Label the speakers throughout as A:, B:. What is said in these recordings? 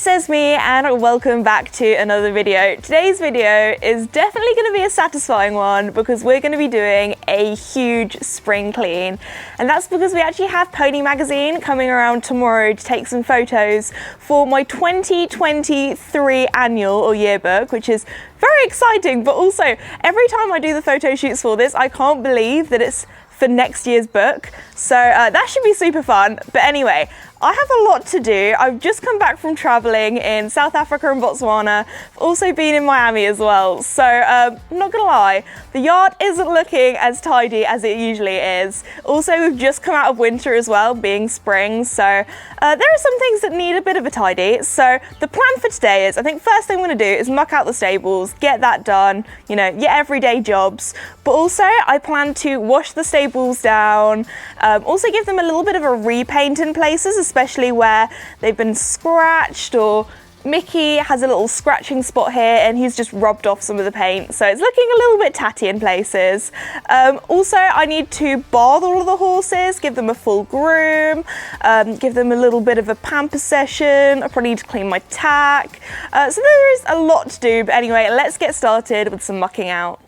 A: it's Esme and welcome back to another video. Today's video is definitely going to be a satisfying one because we're going to be doing a huge spring clean, and that's because we actually have Pony Magazine coming around tomorrow to take some photos for my 2023 annual or yearbook, which is very exciting. But also every time I do the photo shoots for this, I can't believe that it's for next year's book, so that should be super fun. But anyway, I have a lot to do. I've just come back from traveling in South Africa and Botswana. I've also been in Miami as well. So I'm not gonna lie, the yard isn't looking as tidy as it usually is. Also, we've just come out of winter as well, being spring. So there are some things that need a bit of a tidy. So the plan for today is, I think first thing I'm gonna do is muck out the stables, get that done, you know, your everyday jobs. But also I plan to wash the stables down, also give them a little bit of a repaint in places, especially where they've been scratched, or Mickey has a little scratching spot here and he's just rubbed off some of the paint, so it's looking a little bit tatty in places. Also, I need to bath all of the horses, give them a full groom, give them a little bit of a pamper session. I probably need to clean my tack. So there is a lot to do, but anyway, let's get started with some mucking out.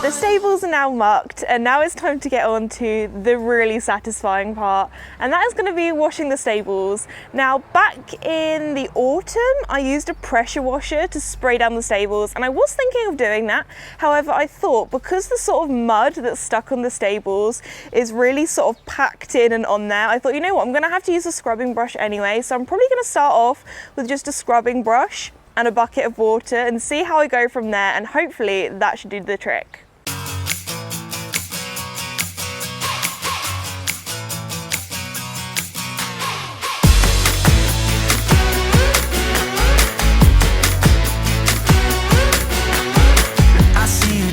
A: The stables are now mucked, and now it's time to get on to the really satisfying part, and that is going to be washing the stables. Now, back in the autumn, I used a pressure washer to spray down the stables, and I was thinking of doing that. However, I thought because the sort of mud that's stuck on the stables is really sort of packed in and on there, I thought, you know what, I'm going to have to use a scrubbing brush anyway, so I'm probably going to start off with just a scrubbing brush and a bucket of water and see how I go from there, and hopefully that should do the trick.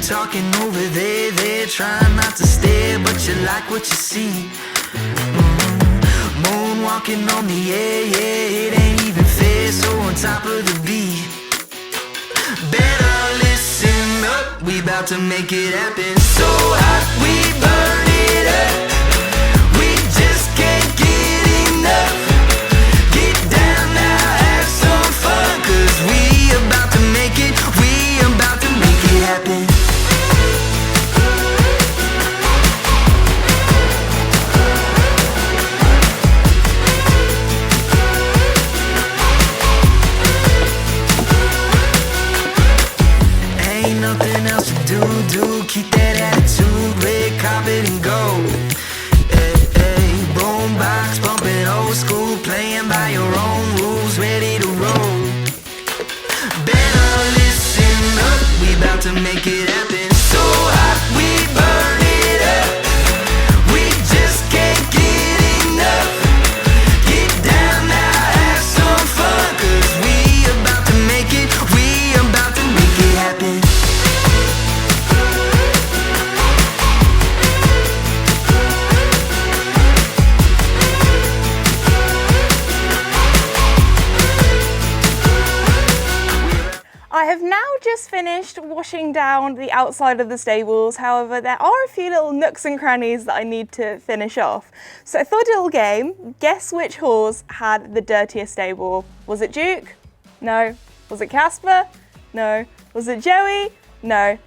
B: Talking over there, trying not to stare, but you like what you see. Moonwalking on the air, yeah, it ain't even fair, so on top of the beat. Better listen up, we about to make it happen. So hot, we burn it up. We just can't get enough. Get down now, have some fun, cause we about to make it, we about to make it happen. Keep that attitude, red carpet and gold. Hey, hey, boombox bumping old school, playing by your own rules, ready to roll. Better listen up, we about to make it happen. So hot, we burn it up. We just can't get enough. Get down now, have some fun, cause we about to make it, we about to make it happen.
A: I have now just finished washing down the outside of the stables. However, there are a few little nooks and crannies that I need to finish off. So I thought a little game. Guess which horse had the dirtiest stable? Was it Duke? No. Was it Casper? No. Was it Joey? No.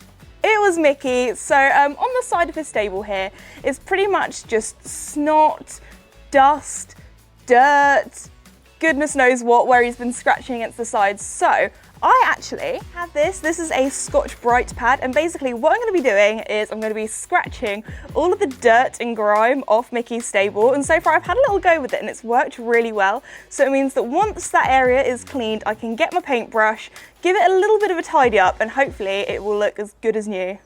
A: It was Mickey. So on the side of his stable here is pretty much just snot, dust, dirt, goodness knows what, where he's been scratching against the sides. So I actually have this. This is a Scotch Brite pad, and basically what I'm going to be doing is I'm going to be scratching all of the dirt and grime off Mickey's stable, and so far I've had a little go with it and it's worked really well. So it means that once that area is cleaned, I can get my paintbrush, give it a little bit of a tidy up, and hopefully it will look as good as new.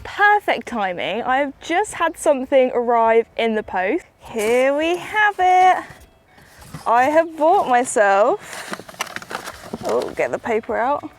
A: Perfect timing. I've just had something arrive in the post. Here we have it. I have bought myself, oh, get the paper out,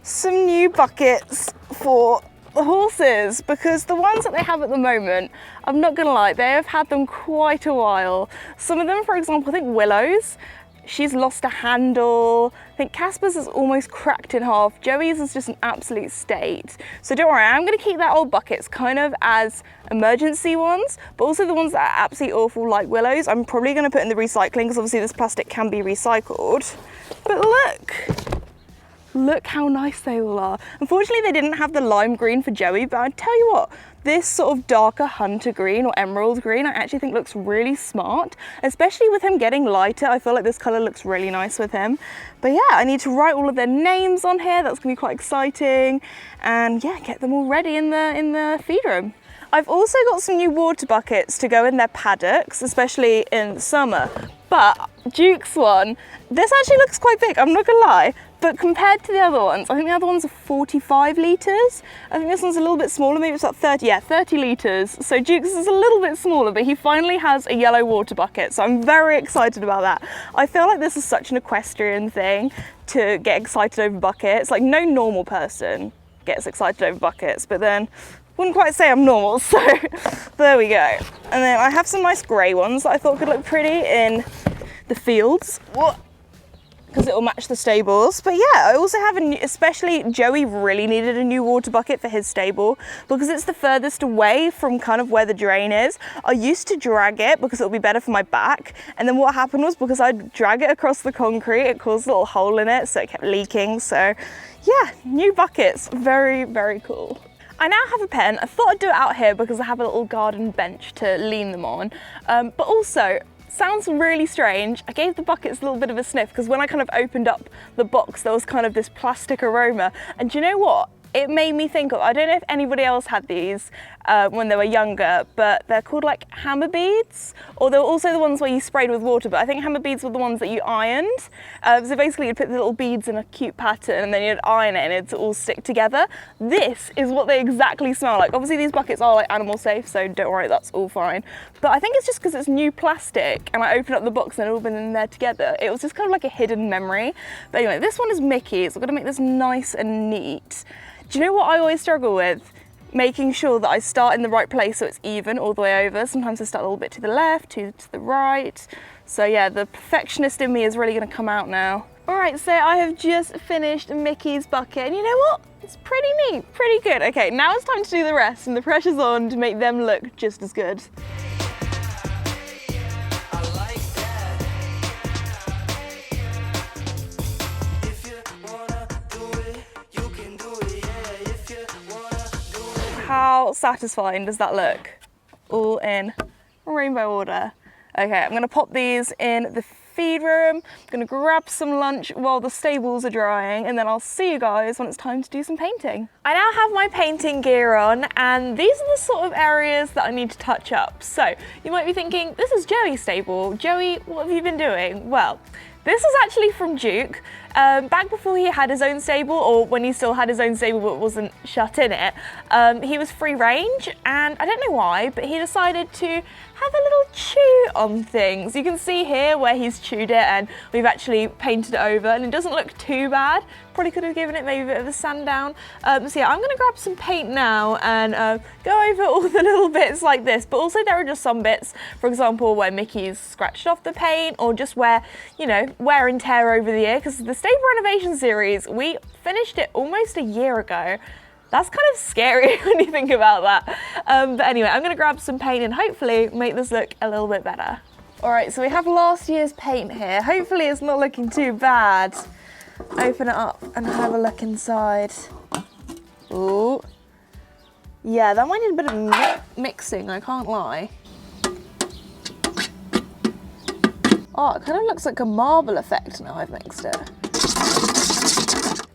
A: some new buckets for the horses, because the ones that they have at the moment, I'm not gonna lie, they have had them quite a while. Some of them, for example, I think Willow's, she's lost a handle. I think Casper's is almost cracked in half. Joey's is just an absolute state. So don't worry, I'm gonna keep that old buckets kind of as emergency ones, but also the ones that are absolutely awful like Willow's, I'm probably gonna put in the recycling, because obviously this plastic can be recycled. But look how nice they all are. Unfortunately, they didn't have the lime green for Joey, but I tell you what, this sort of darker hunter green or emerald green, I actually think looks really smart, especially with him getting lighter. I feel like this color looks really nice with him. But yeah, I need to write all of their names on here. That's gonna be quite exciting. And yeah, get them all ready in the feed room. I've also got some new water buckets to go in their paddocks, especially in summer. But Duke's one, this actually looks quite big, I'm not gonna lie. But compared to the other ones, I think the other ones are 45 litres. I think this one's a little bit smaller, maybe it's about 30, yeah, 30 litres. So Duke's is a little bit smaller, but he finally has a yellow water bucket. So I'm very excited about that. I feel like this is such an equestrian thing to get excited over buckets. Like no normal person gets excited over buckets, but then wouldn't quite say I'm normal, so there we go. And then I have some nice grey ones that I thought could look pretty in the fields, because it will match the stables. But yeah, I also have especially Joey really needed a new water bucket for his stable because it's the furthest away from kind of where the drain is. I used to drag it because it'll be better for my back, and then what happened was because I'd drag it across the concrete, it caused a little hole in it, so it kept leaking. So yeah, new buckets, very, very cool. I now have a pen. I thought I'd do it out here because I have a little garden bench to lean them on, but also, sounds really strange, I gave the buckets a little bit of a sniff because when I kind of opened up the box there was kind of this plastic aroma, and do you know what? It made me think of, I don't know if anybody else had these when they were younger, but they're called like hammer beads, or they were also the ones where you sprayed with water, but I think hammer beads were the ones that you ironed. So basically you'd put the little beads in a cute pattern and then you'd iron it and it'd all stick together. This is what they exactly smell like. Obviously these buckets are like animal safe, so don't worry, that's all fine. But I think it's just because it's new plastic and I opened up the box and it all been in there together. It was just kind of like a hidden memory. But anyway, this one is Mickey's. I'm gonna make this nice and neat. Do you know what I always struggle with? Making sure that I start in the right place so it's even all the way over. Sometimes I start a little bit to the left, to the right. So yeah, the perfectionist in me is really gonna come out now. All right, so I have just finished Mickey's bucket, and you know what? It's pretty neat, pretty good. Okay, now it's time to do the rest, and the pressure's on to make them look just as good. How satisfying does that look? All in rainbow order. Okay, I'm gonna pop these in the feed room. I'm gonna grab some lunch while the stables are drying, and then I'll see you guys when it's time to do some painting. I now have my painting gear on, and these are the sort of areas that I need to touch up. So you might be thinking, this is Joey's stable. Joey, what have you been doing? Well, this is actually from Duke. Back before he had his own stable, or when he still had his own stable but wasn't shut in it, he was free range, and I don't know why, but he decided to have a little chew on things. You can see here where he's chewed it, and we've actually painted it over, and it doesn't look too bad. Probably could have given it maybe a bit of a sand down. So yeah, I'm gonna grab some paint now and go over all the little bits like this, but also there are just some bits, for example, where Mickey's scratched off the paint, or just where, you know, wear and tear over the year, because this stable renovation series, we finished it almost a year ago. That's kind of scary when you think about that. But anyway, I'm gonna grab some paint and hopefully make this look a little bit better. All right, so we have last year's paint here. Hopefully it's not looking too bad. Open it up and have a look inside. Ooh. Yeah, that might need a bit of mixing, I can't lie. Oh, it kind of looks like a marble effect now I've mixed it.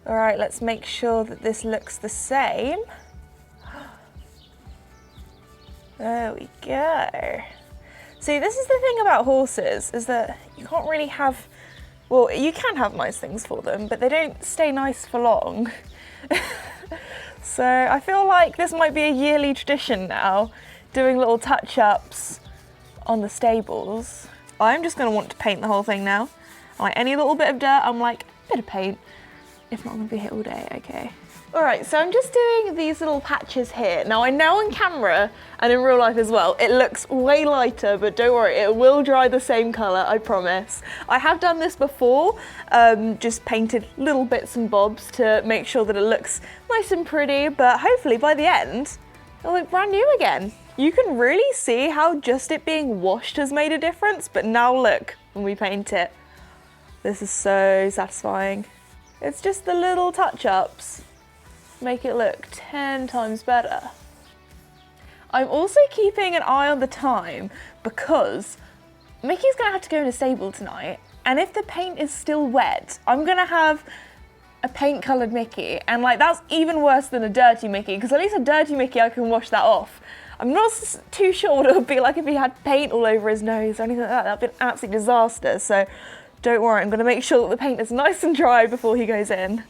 A: All right, let's make sure that this looks the same. There we go. See, this is the thing about horses, is that you can't really have, well, you can have nice things for them, but they don't stay nice for long. So I feel like this might be a yearly tradition now, doing little touch-ups on the stables. I'm just gonna want to paint the whole thing now. Like any little bit of dirt, I'm like, bit of paint. If not, I'm gonna be here all day, okay. All right, so I'm just doing these little patches here. Now I know on camera and in real life as well, it looks way lighter, but don't worry, it will dry the same color, I promise. I have done this before, just painted little bits and bobs to make sure that it looks nice and pretty, but hopefully by the end, it'll look brand new again. You can really see how just it being washed has made a difference, but now look when we paint it. This is so satisfying. It's just the little touch-ups make it look 10 times better. I'm also keeping an eye on the time because Mickey's gonna have to go in a stable tonight, and if the paint is still wet, I'm gonna have a paint coloured Mickey, and like that's even worse than a dirty Mickey, because at least a dirty Mickey I can wash that off. I'm not too sure what it would be like if he had paint all over his nose or anything like that. That'd be an absolute disaster, so don't worry, I'm gonna make sure that the paint is nice and dry before he goes in.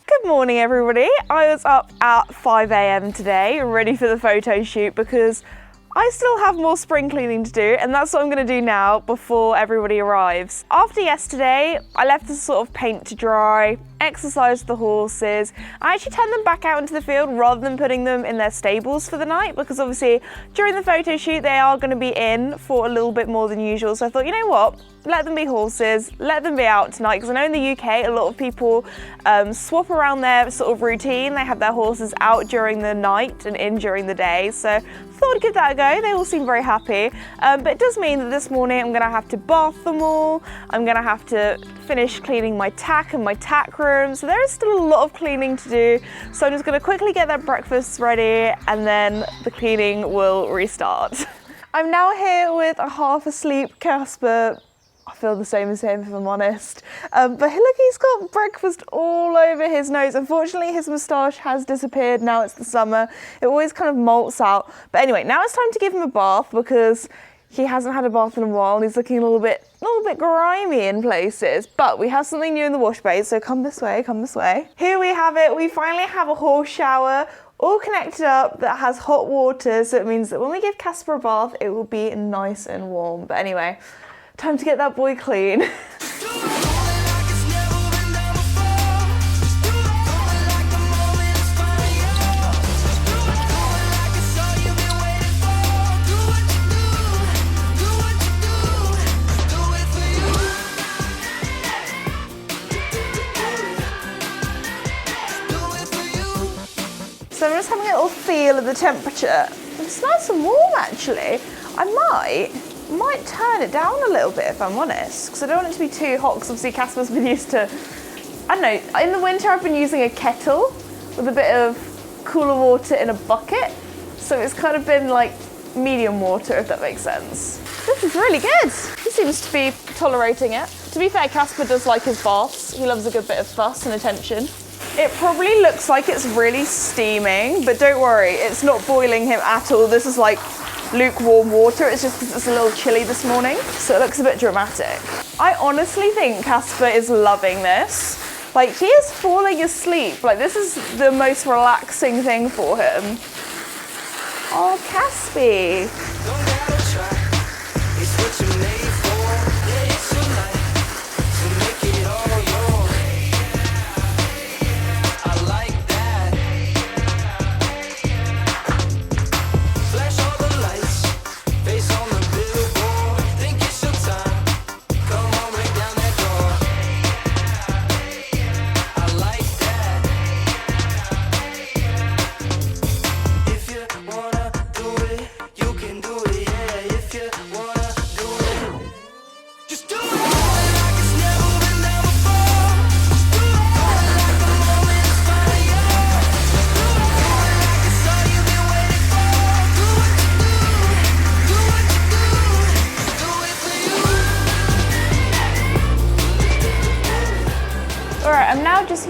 A: Good morning everybody. I was up at 5 AM today, ready for the photo shoot because I still have more spring cleaning to do, and that's what I'm gonna do now before everybody arrives. After yesterday, I left the sort of paint to dry, exercised the horses. I actually turned them back out into the field rather than putting them in their stables for the night, because obviously during the photo shoot, they are gonna be in for a little bit more than usual. So I thought, you know what? Let them be horses, let them be out tonight, because I know in the UK, a lot of people swap around their sort of routine. They have their horses out during the night and in during the day. So I thought I'd give that a go. They all seem very happy. But it does mean that this morning I'm gonna have to bath them all. I'm gonna have to finish cleaning my tack and my tack room. So there is still a lot of cleaning to do. So I'm just gonna quickly get that breakfast ready and then the cleaning will restart. I'm now here with a half asleep Casper. I feel the same as him if I'm honest. But look, he's got breakfast all over his nose. Unfortunately, his moustache has disappeared now it's the summer. It always kind of molts out. But anyway, now it's time to give him a bath because he hasn't had a bath in a while and he's looking a little bit grimy in places. But we have something new in the wash bay, so come this way, come this way. Here we have it. We finally have a horse shower all connected up that has hot water, so it means that when we give Casper a bath, it will be nice and warm. But anyway, time to get that boy clean. So I'm just having a little feel of the temperature. It's nice and warm actually. I might turn it down a little bit if I'm honest, because I don't want it to be too hot, because obviously Casper's been used to, I don't know, in the winter I've been using a kettle with a bit of cooler water in a bucket, so it's kind of been like medium water, if that makes sense. This is really good. He seems to be tolerating it. To be fair, Casper does like his baths. He loves a good bit of fuss and attention. It probably looks like it's really steaming, but don't worry, it's not boiling him at all. This is like lukewarm water. It's just because it's a little chilly this morning, so it looks a bit dramatic. I honestly think Casper is loving this. Like, he is falling asleep. Like, this is the most relaxing thing for him. Oh, Caspy.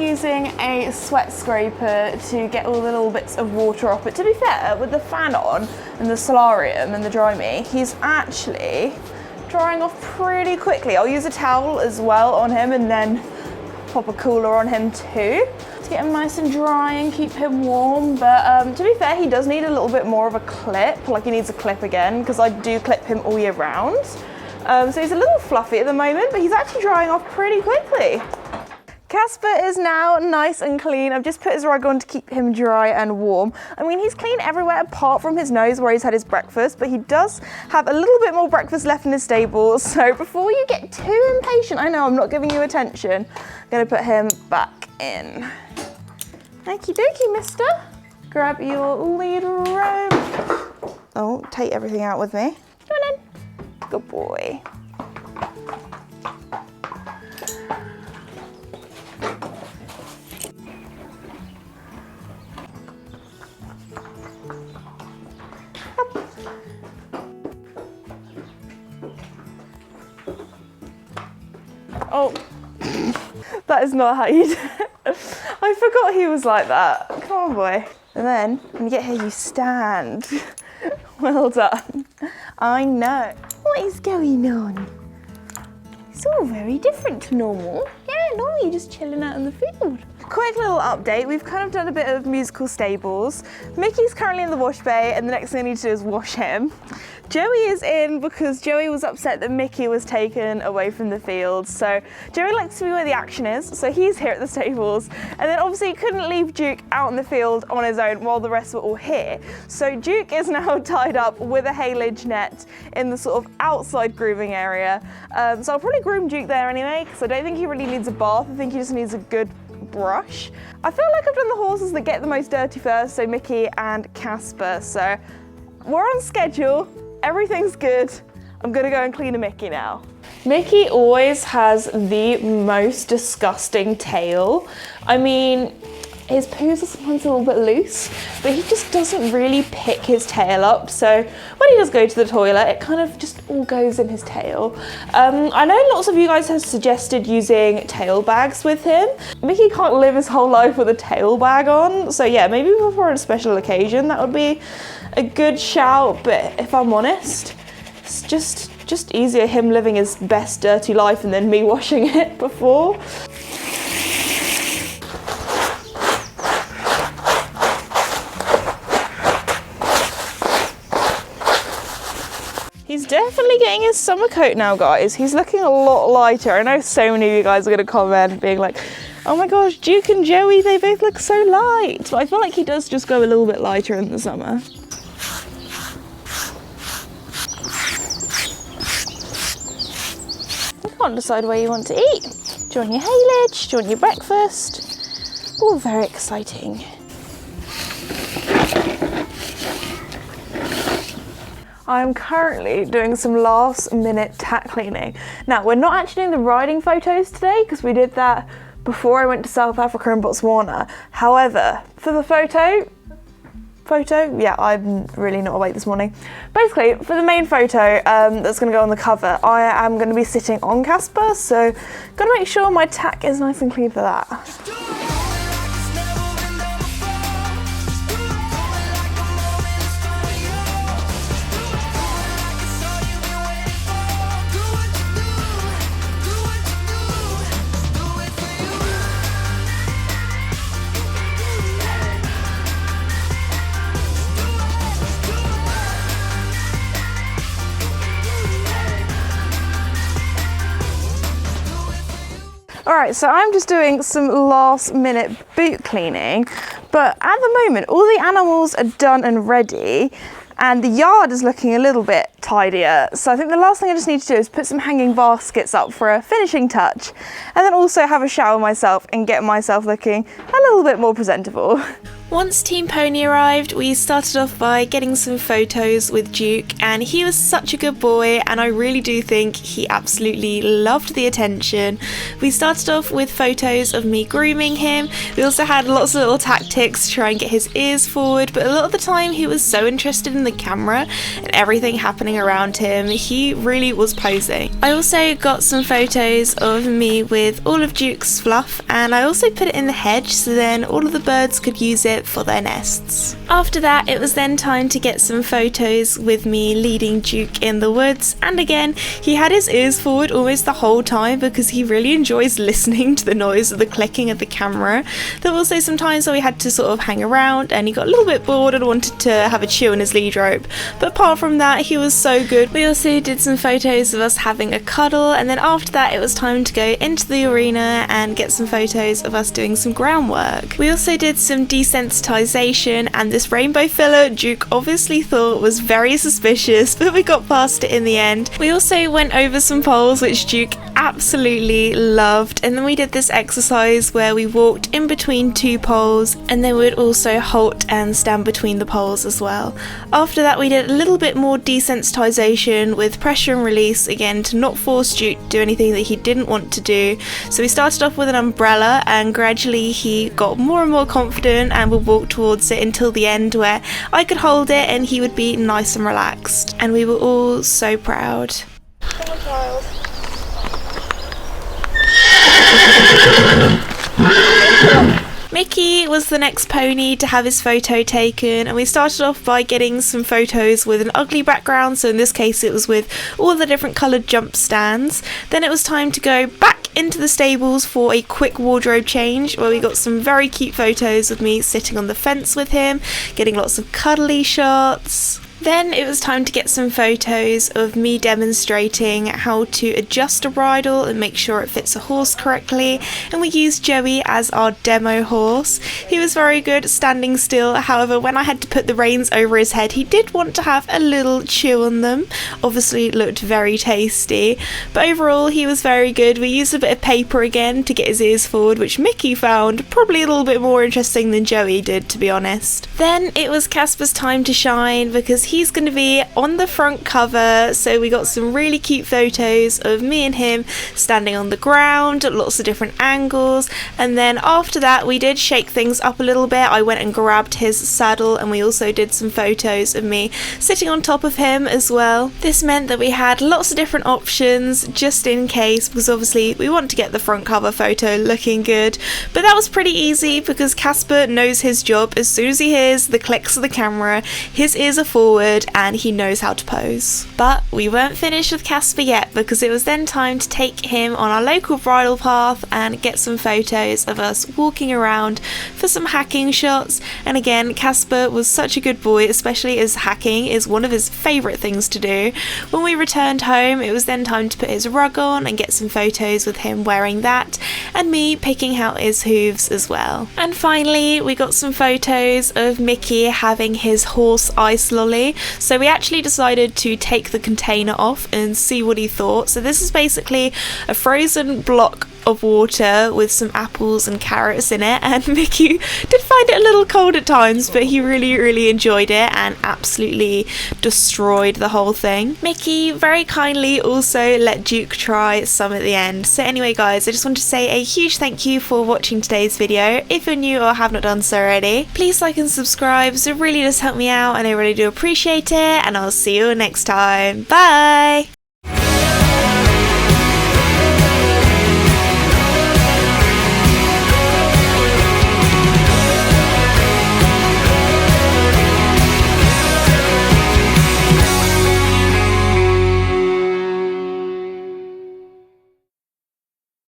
A: using a sweat scraper to get all the little bits of water off. But to be fair, with the fan on and the solarium and the Drimee, he's actually drying off pretty quickly. I'll use a towel as well on him and then pop a cooler on him too to get him nice and dry and keep him warm. But to be fair, he does need a little bit more of a clip, like he needs a clip again, because I do clip him all year round. So he's a little fluffy at the moment, but he's actually drying off pretty quickly. Casper is now nice and clean. I've just put his rug on to keep him dry and warm. I mean, he's clean everywhere apart from his nose where he's had his breakfast, but he does have a little bit more breakfast left in his stable. So before you get too impatient, I know I'm not giving you attention, I'm gonna put him back in. Okie dokie, mister. Grab your lead rope. Oh, take everything out with me. Come on in. Good boy. Oh, that is not how you do it. I forgot he was like that. Come on, boy. And then, when you get here, you stand. Well done. I know. What is going on? It's all very different to normal. Yeah, normally you're just chilling out in the field. Quick little update. We've kind of done a bit of musical stables. Mickey's currently in the wash bay, and the next thing I need to do is wash him. Joey is in because Joey was upset that Mickey was taken away from the field. So Joey likes to be where the action is, so he's here at the stables. And then obviously he couldn't leave Duke out in the field on his own while the rest were all here. So Duke is now tied up with a haylage net in the sort of outside grooming area. So I'll probably groom Duke there anyway, because I don't think he really needs a bath. I think he just needs a good brush. I feel like I've done the horses that get the most dirty first, so Mickey and Casper. So we're on schedule. Everything's good. I'm gonna go and clean a Mickey now. Mickey always has the most disgusting tail. I mean, his poos are sometimes a little bit loose, but he just doesn't really pick his tail up. So when he does go to the toilet, it kind of just all goes in his tail. I know lots of you guys have suggested using tail bags with him. Mickey can't live his whole life with a tail bag on. So yeah, maybe for a special occasion, that would be a good shout. But if I'm honest, it's just easier him living his best dirty life and then me washing it before. He's definitely getting his summer coat now, guys. He's looking a lot lighter. I know so many of you guys are gonna comment being like, oh my gosh, Duke and Joey, they both look so light. But I feel like he does just go a little bit lighter in the summer. You can't decide where you want to eat. Do you want your haylage? Do you want your breakfast? All very exciting. I'm currently doing some last minute tack cleaning. Now, we're not actually doing the riding photos today because we did that before I went to South Africa and Botswana. However, for the photo, yeah, I'm really not awake this morning. Basically, for the main photo that's gonna go on the cover, I am gonna be sitting on Casper, so gotta make sure my tack is nice and clean for that. Alright, so I'm just doing some last minute boot cleaning, but at the moment all the animals are done and ready and the yard is looking a little bit tidier. So I think the last thing I just need to do is put some hanging baskets up for a finishing touch and then also have a shower myself and get myself looking a little bit more presentable. Once Team Pony arrived, we started off by getting some photos with Duke, and he was such a good boy, and I really do think he absolutely loved the attention. We started off with photos of me grooming him. We also had lots of little tactics to try and get his ears forward, but a lot of the time he was so interested in the camera and everything happening around him, he really was posing. I also got some photos of me with all of Duke's fluff, and I also put it in the hedge so then all of the birds could use it for their nests. After that, it was then time to get some photos with me leading Duke in the woods, and again he had his ears forward almost the whole time because he really enjoys listening to the noise of the clicking of the camera. There were also some times where we had to sort of hang around and he got a little bit bored and wanted to have a chew on his lead rope, but apart from that he was so good. We also did some photos of us having a cuddle, and then after that it was time to go into the arena and get some photos of us doing some groundwork. We also did some desensitization, and this rainbow filler Duke obviously thought was very suspicious, but we got past it in the end. We also went over some poles which Duke absolutely loved, and then we did this exercise where we walked in between two poles and then we would also halt and stand between the poles as well. After that we did a little bit more desensitization with pressure and release, again to not force Duke to do anything that he didn't want to do. So we started off with an umbrella, and gradually he got more and more confident and would walk towards it until the end where I could hold it and he would be nice and relaxed, and we were all so proud. Come on, child. Mickey was the next pony to have his photo taken, and we started off by getting some photos with an ugly background, so in this case it was with all the different coloured jump stands. Then it was time to go back into the stables for a quick wardrobe change where we got some very cute photos of me sitting on the fence with him, getting lots of cuddly shots. Then it was time to get some photos of me demonstrating how to adjust a bridle and make sure it fits a horse correctly, and we used Joey as our demo horse. He was very good at standing still, however when I had to put the reins over his head he did want to have a little chew on them. Obviously it looked very tasty, but overall he was very good. We used a bit of paper again to get his ears forward, which Mickey found probably a little bit more interesting than Joey did, to be honest. Then it was Casper's time to shine because he's going to be on the front cover, so we got some really cute photos of me and him standing on the ground at lots of different angles, and then after that we did shake things up a little bit. I went and grabbed his saddle, and we also did some photos of me sitting on top of him as well. This meant that we had lots of different options just in case, because obviously we want to get the front cover photo looking good, but that was pretty easy because Casper knows his job. As soon as he hears the clicks of the camera, his ears are forward and he knows how to pose. But we weren't finished with Casper yet, because it was then time to take him on our local bridle path and get some photos of us walking around for some hacking shots. And again, Casper was such a good boy, especially as hacking is one of his favourite things to do. When we returned home, it was then time to put his rug on and get some photos with him wearing that, and me picking out his hooves as well. And finally we got some photos of Mickey having his horse ice lolly. So we actually decided to take the container off and see what he thought. So this is basically a frozen block of water with some apples and carrots in it, and Mickey did find it a little cold at times, but he really enjoyed it and absolutely destroyed the whole thing. Mickey very kindly also let Duke try some at the end. So anyway guys, I just want to say a huge thank you for watching today's video. If you're new or have not done so already, please like and subscribe, so it really does help me out and I really do appreciate it, and I'll see you next time. Bye!